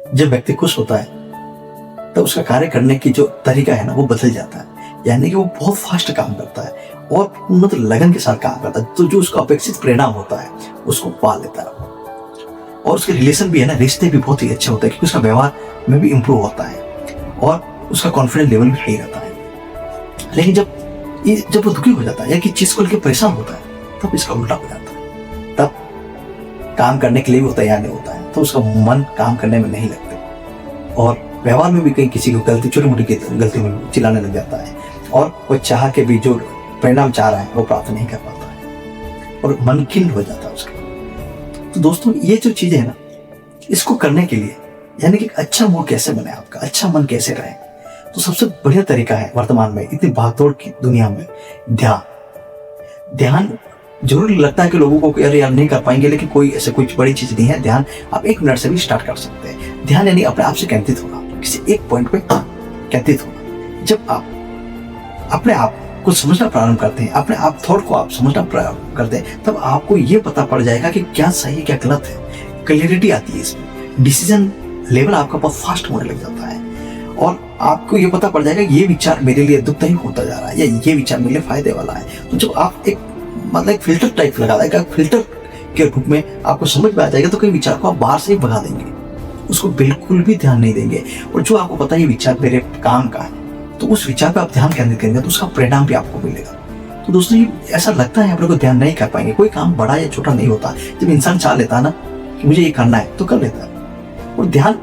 जब व्यक्ति खुश होता है तब उसका कार्य करने की जो तरीका है ना वो बदल जाता है, यानी कि वो बहुत फास्ट काम करता है और मतलब लगन के साथ काम करता है, तो जो उसका अपेक्षित परिणाम होता है उसको पा लेता है। और उसके रिलेशन भी है ना, रिश्ते भी बहुत ही अच्छे होते हैं क्योंकि उसका व्यवहार में भी इम्प्रूव होता है और उसका कॉन्फिडेंस लेवल भी सही रहता है। लेकिन जब वो दुखी हो जाता है या किसी चीज को लेकर परेशान होता है तब इसका उल्टा हो जाता है, तब काम करने के लिए भी वो तैयार नहीं होता है, तो उसका मन काम करने में नहीं लगता और व्यवहार में भी कहीं किसी को गलती, छोटी मोटी गलती में चिल्लाने लग जाता है और वो चाह के भी जो परिणाम चाह रहा है वो प्राप्त नहीं कर पाता है और मन खिन्न हो जाता है उसका। तो दोस्तों ये जो चीजें है ना, इसको करने के लिए यानी कि अच्छा मूड कैसे बने, आपका अच्छा मन कैसे रहे, तो सबसे बढ़िया तरीका है वर्तमान में इतनी भागदौड़ की दुनिया में ध्यान। जरूर लगता है कि लोगों को यार नहीं कर पाएंगे, लेकिन कोई ऐसे कुछ बड़ी चीज नहीं है। ध्यान आप 1 मिनट से भी स्टार्ट कर सकते हैं। ध्यान यानी अपने आप से केंद्रित होना, किसी एक पॉइंट पे केंद्रित होना। जब आप अपने आप को समझना प्रारंभ करते हैं, अपने आप थॉट को आप समझना प्रारंभ करते हैं, तब आपको ये पता पड़ जाएगा कि क्या सही है क्या गलत है। क्लियरिटी आती है इसमें, डिसीजन लेवल आपका बहुत फास्ट होने लग जाता है और आपको ये पता पड़ जाएगा ये विचार मेरे लिए दुखदायी होता जा रहा है या ये विचार मेरे लिए फायदे वाला है। तो जब आप एक फिल्टर टाइप लगा देगा, फिल्टर के रूप में आपको समझ में आ जाएगा, तो कई विचार को आप बाहर से ही भगा देंगे, उसको बिल्कुल भी ध्यान नहीं देंगे। और जो आपको पता है ये विचार मेरे काम का है, तो उस विचार पे आप ध्यान केंद्रित करेंगे तो उसका परिणाम भी आपको मिलेगा। तो दोस्तों ये ऐसा लगता है आप लोग को ध्यान नहीं कर पाएंगे, कोई काम बड़ा या छोटा नहीं होता। जब इंसान चाह लेता है ना कि मुझे ये करना है तो कर लेता है। और ध्यान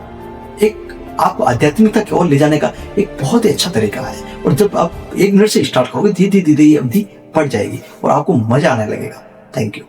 एक आपको आध्यात्मिकता की ओर ले जाने का एक बहुत ही अच्छा तरीका है। और जब आप 1 मिनट से स्टार्ट करोगे धीरे धीरे ये अवधि बढ़ जाएगी और आपको मजा आने लगेगा। Thank you.